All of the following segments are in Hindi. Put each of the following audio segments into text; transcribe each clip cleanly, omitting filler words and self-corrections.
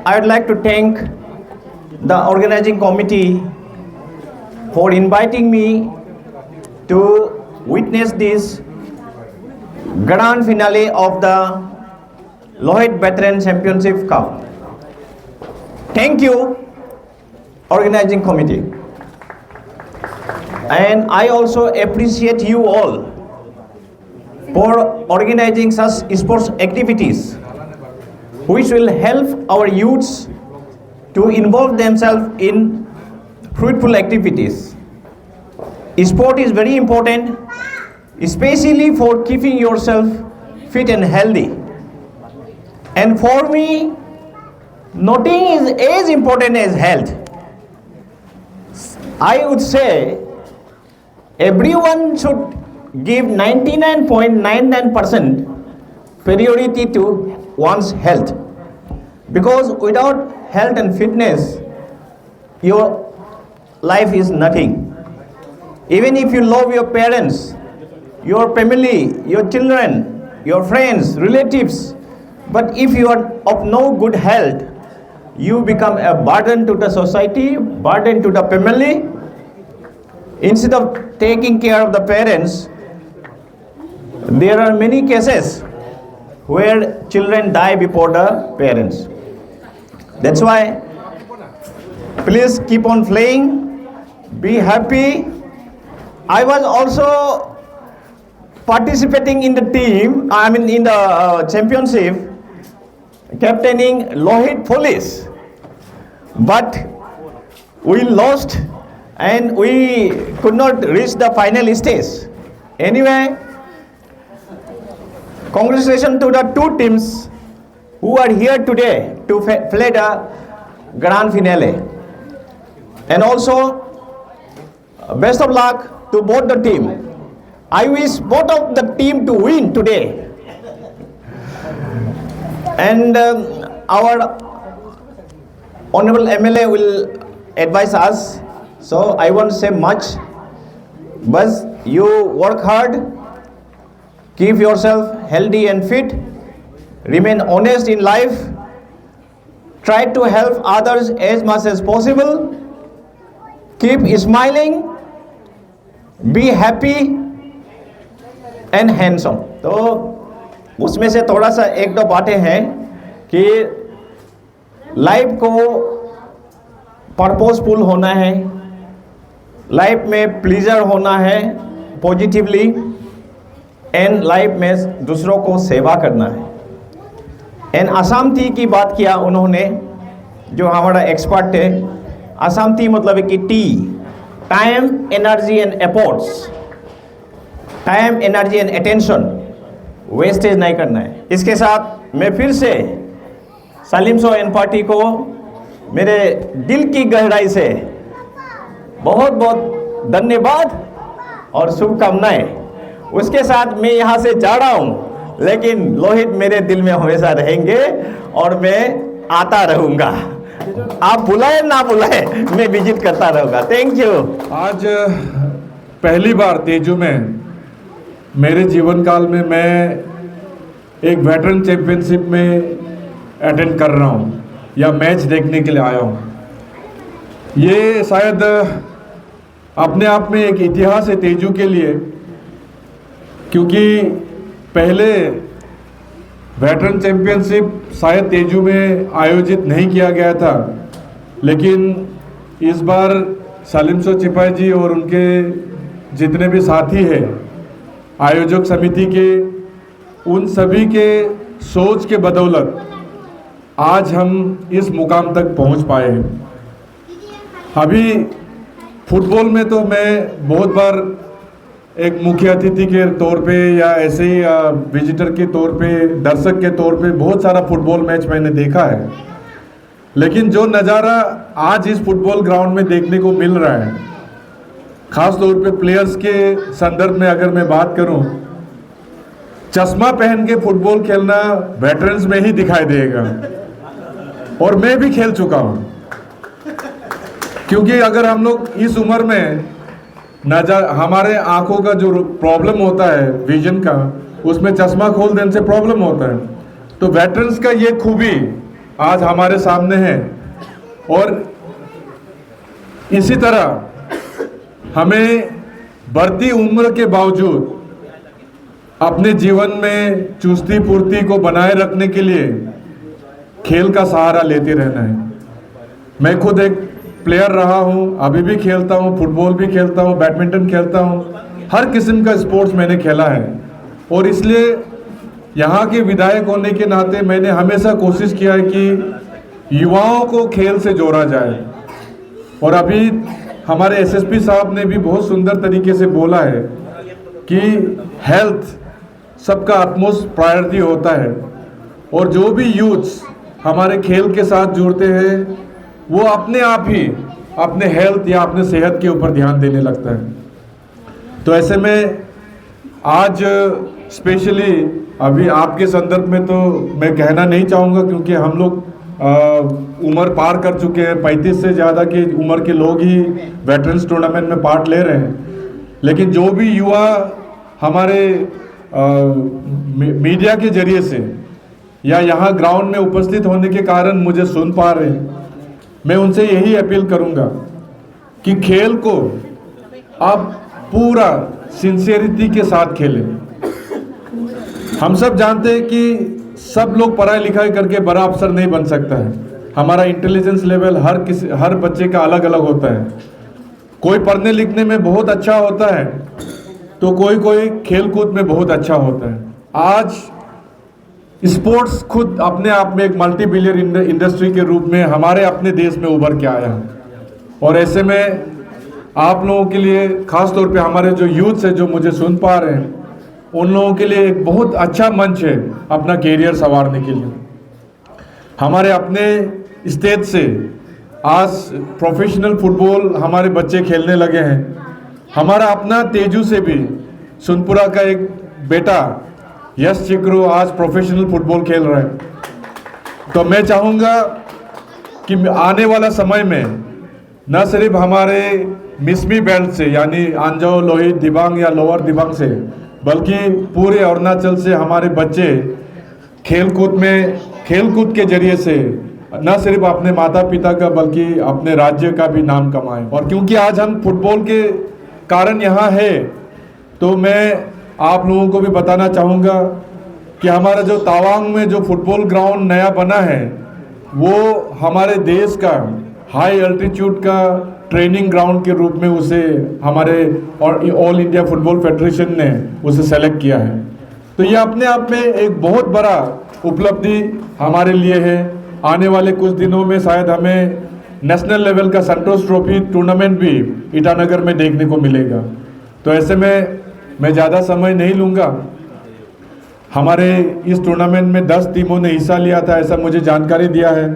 I would like to thank the organizing committee for inviting me to witness this grand finale of the Lohit Veteran Championship Cup. Thank you, organizing committee. And I also appreciate you all for organizing such sports activities which will help our youths to involve themselves in fruitful activities. Sport is very important, especially for keeping yourself fit and healthy. And for me, nothing is as important as health. I would say everyone should give 99.99% priority to one's health, because without health and fitness, your life is nothing. Even if you love your parents, your family, your children, your friends, relatives, but if you are of no good health, you become a burden to the society, burden to the family. Instead of taking care of the parents, there are many cases where children die before the parents. That's why, please keep on playing, be happy. I was also participating in the team, in the championship, captaining Lohit Police. But we lost and we could not reach the final stage. Anyway, congratulations to the two teams who are here today to play the grand finale. And also, best of luck to both the team. I wish both of the team to win today. And our honorable MLA will advise us, so I won't say much, but you work hard, keep yourself healthy and fit, remain honest in life, try to help others as much as possible, keep smiling, be happy and handsome. तो उसमें से थोड़ा सा एक दो बातें हैं कि लाइफ को पर्पसफुल होना है, लाइफ में प्लीजर होना है पॉजिटिवली, एंड लाइफ में दूसरों को सेवा करना है. एंड आसाम टी की बात किया उन्होंने, जो हमारा एक्सपर्ट थे. आसाम टी मतलब है कि T, time, energy and efforts, time, energy and attention, wastage नहीं करना है. इसके साथ मैं फिर से सालिमसो एन पार्टी को मेरे दिल की गहराई से बहुत बहुत धन्यवाद और शुभकामनाएं. उसके साथ मैं यहाँ से जा रहा हूँ, लेकिन लोहित मेरे दिल में हमेशा रहेंगे और मैं आता रहूँगा. आप बुलाए ना बुलाए, मैं विजिट करता रहूँगा. Thank you. आज पहली बार तेजू में मेरे जीवन काल में मैं एक वेटरन चैंपियनशिप में अटेंड कर रहा हूँ या मैच देखने के लिए आया हूँ. ये शायद अपने आप में एक इतिहास है तेजू के लिए, क्योंकि पहले वेटरन चैंपियनशिप शायद तेजू में आयोजित नहीं किया गया था, लेकिन इस बार सालिमसो चिपाई जी और उनके जितने भी साथी हैं आयोजक समिति के, उन सभी के सोच के बदौलत आज हम इस मुकाम तक पहुंच पाए हैं. अभी फुटबॉल में तो मैं बहुत बार एक मुख्य अतिथि के तौर पे या ऐसे ही विजिटर के तौर पे, दर्शक के तौर पे बहुत सारा फुटबॉल मैच मैंने देखा है, लेकिन जो नज़ारा आज इस फुटबॉल ग्राउंड में देखने को मिल रहा है, ख़ास तौर पे प्लेयर्स के संदर्भ में अगर मैं बात करूं, चश्मा पहन के फुटबॉल खेलना वेटरन्स में ही दिखाई देगा. और मैं भी खेल चुका हूं, क्योंकि अगर हम लोग इस उम्र में हमारे आंखों का जो प्रॉब्लम होता है विजन का, उसमें चश्मा खोल देने से प्रॉब्लम होता है. तो वेटरन्स का ये खूबी आज हमारे सामने हैं। और इसी तरह हमें बढ़ती उम्र के बावजूद अपने जीवन में चुस्ती फुर्ती को बनाए रखने के लिए खेल का सहारा लेते रहना है। मैं खुद एक प्लेयर रहा हूँ, अभी भी खेलता हूँ, फुटबॉल भी खेलता हूँ, बैडमिंटन खेलता हूँ, हर किस्म का स्पोर्ट्स मैंने खेला है। और इसलिए यहाँ के विधायक होने के नाते मैंने हमेशा कोशिश किया है कि युवाओं को खेल से जोड़ा जाए। और अभी हमारे एसएसपी साहब ने भी बहुत सुंदर तरीके से बोला है कि हेल्थ सबका अटमोस्ट प्रायोरिटी होता है, और जो भी यूथ्स हमारे खेल के साथ जुड़ते हैं वो अपने आप ही अपने हेल्थ या अपने सेहत के ऊपर ध्यान देने लगता है। तो ऐसे में आज स्पेशली अभी आपके संदर्भ में तो मैं कहना नहीं चाहूँगा, क्योंकि हम लोग उम्र पार कर चुके हैं, 35 से ज़्यादा की उम्र के लोग ही वेटरन्स टूर्नामेंट में पार्ट ले रहे हैं। लेकिन जो भी युवा हमारे मीडिया के जरिए से या यहाँ ग्राउंड में उपस्थित होने के कारण मुझे सुन पा रहे हैं, मैं उनसे यही अपील करूँगा कि खेल को आप पूरा सिंसियरिटी के साथ खेलें। हम सब जानते हैं कि सब लोग पढ़ाई लिखाई करके बड़ा अफसर नहीं बन सकता है। हमारा इंटेलिजेंस लेवल हर बच्चे का अलग अलग होता है। कोई पढ़ने लिखने में बहुत अच्छा होता है तो कोई खेल कूद में बहुत अच्छा होता है। आज स्पोर्ट्स खुद अपने आप में एक मल्टी बिलियन इंडस्ट्री के रूप में हमारे अपने देश में उभर के आया है। और ऐसे में आप लोगों के लिए, खास तौर पे हमारे जो यूथ है जो मुझे सुन पा रहे हैं, उन लोगों के लिए एक बहुत अच्छा मंच है अपना कैरियर संवारने के लिए। हमारे अपने स्टेट से आज प्रोफेशनल फुटबॉल हमारे बच्चे खेलने लगे हैं। हमारा अपना तेजू से भी सुनपुरा का एक बेटा यश चिक्रू आज प्रोफेशनल फुटबॉल खेल रहा है। तो मैं चाहूँगा कि आने वाला समय में न सिर्फ हमारे मिसमी बेल्ट से यानी आंजाव, लोहित, दिबांग या लोअर दिबांग से, बल्कि पूरे अरुणाचल से हमारे बच्चे खेलकूद के जरिए से न सिर्फ अपने माता पिता का बल्कि अपने राज्य का भी नाम कमाएं। और क्योंकि आज हम फुटबॉल के कारण यहाँ है, तो मैं आप लोगों को भी बताना चाहूँगा कि हमारा जो तावांग में जो फुटबॉल ग्राउंड नया बना है वो हमारे देश का हाई अल्टीट्यूड का ट्रेनिंग ग्राउंड के रूप में उसे हमारे और ऑल इंडिया फुटबॉल फेडरेशन ने उसे सेलेक्ट किया है। तो ये अपने आप में एक बहुत बड़ा उपलब्धि हमारे लिए है। आने वाले कुछ दिनों में शायद हमें नेशनल लेवल का संतोष ट्रॉफी टूर्नामेंट भी ईटानगर में देखने को मिलेगा। तो ऐसे में मैं ज़्यादा समय नहीं लूँगा। हमारे इस टूर्नामेंट में 10 टीमों ने हिस्सा लिया था, ऐसा मुझे जानकारी दिया है।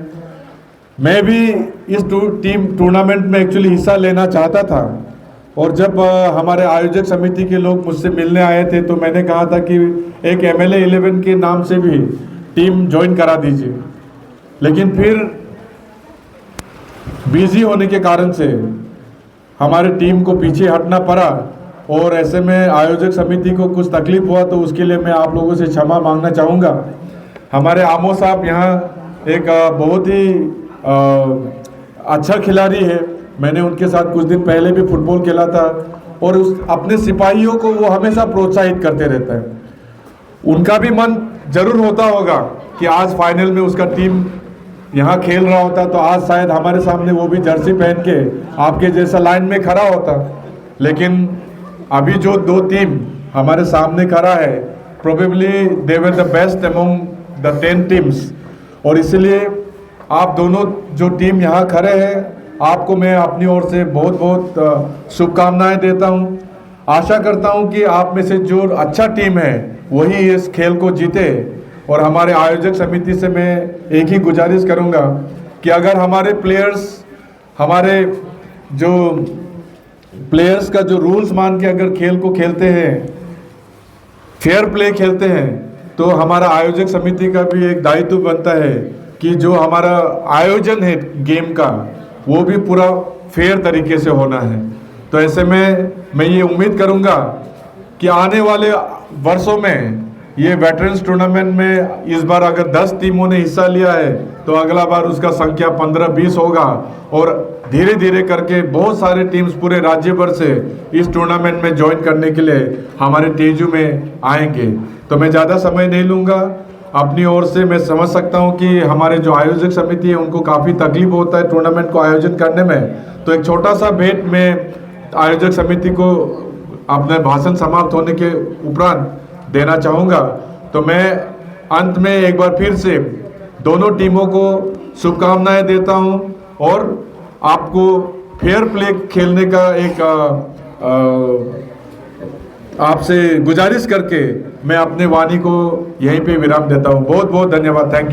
मैं भी इस टूर्नामेंट में एक्चुअली हिस्सा लेना चाहता था, और जब हमारे आयोजक समिति के लोग मुझसे मिलने आए थे तो मैंने कहा था कि एक MLA 11 के नाम से भी टीम ज्वाइन करा दीजिए। लेकिन फिर बिजी होने के कारण से हमारे टीम को पीछे हटना पड़ा, और ऐसे में आयोजक समिति को कुछ तकलीफ हुआ, तो उसके लिए मैं आप लोगों से क्षमा मांगना चाहूँगा। हमारे आमो साहब यहाँ एक बहुत ही अच्छा खिलाड़ी है। मैंने उनके साथ कुछ दिन पहले भी फुटबॉल खेला था, और उस अपने सिपाहियों को वो हमेशा प्रोत्साहित करते रहता है। उनका भी मन जरूर होता होगा कि आज फाइनल में उसका टीम यहाँ खेल रहा होता तो आज शायद हमारे सामने वो भी जर्सी पहन के आपके जैसा लाइन में खड़ा होता। लेकिन अभी जो 2 टीम हमारे सामने खड़ा है, probably they were the best among the 10 teams. और इसलिए आप दोनों जो टीम यहाँ खड़े हैं, आपको मैं अपनी ओर से बहुत बहुत शुभकामनाएं देता हूँ। आशा करता हूँ कि आप में से जो अच्छा टीम है वही इस खेल को जीते। और हमारे आयोजक समिति से मैं एक ही गुजारिश करूँगा कि अगर हमारे प्लेयर्स का जो रूल्स मान के अगर खेल को खेलते हैं, फेयर प्ले खेलते हैं, तो हमारा आयोजक समिति का भी एक दायित्व बनता है कि जो हमारा आयोजन है गेम का वो भी पूरा फेयर तरीके से होना है। तो ऐसे में मैं ये उम्मीद करूँगा कि आने वाले वर्षों में ये वेटरन्स टूर्नामेंट में इस बार अगर 10 टीमों ने हिस्सा लिया है तो अगला बार उसका संख्या 15-20 होगा और धीरे धीरे करके बहुत सारे टीम्स पूरे राज्य भर से इस टूर्नामेंट में ज्वाइन करने के लिए हमारे तेजू में आएंगे। तो मैं ज़्यादा समय नहीं लूँगा। अपनी ओर से मैं समझ सकता हूँ कि हमारे जो आयोजक समिति है उनको काफ़ी तकलीफ होता है टूर्नामेंट को आयोजन करने में। तो एक छोटा सा भेंट में आयोजक समिति को अपने भाषण समाप्त होने के उपरांत देना चाहूँगा। तो मैं अंत में एक बार फिर से दोनों टीमों को शुभकामनाएं देता हूँ और आपको फेयर प्ले खेलने का एक आपसे गुजारिश करके मैं अपने वाणी को यहीं पे विराम देता हूँ। बहुत बहुत धन्यवाद। Thank you.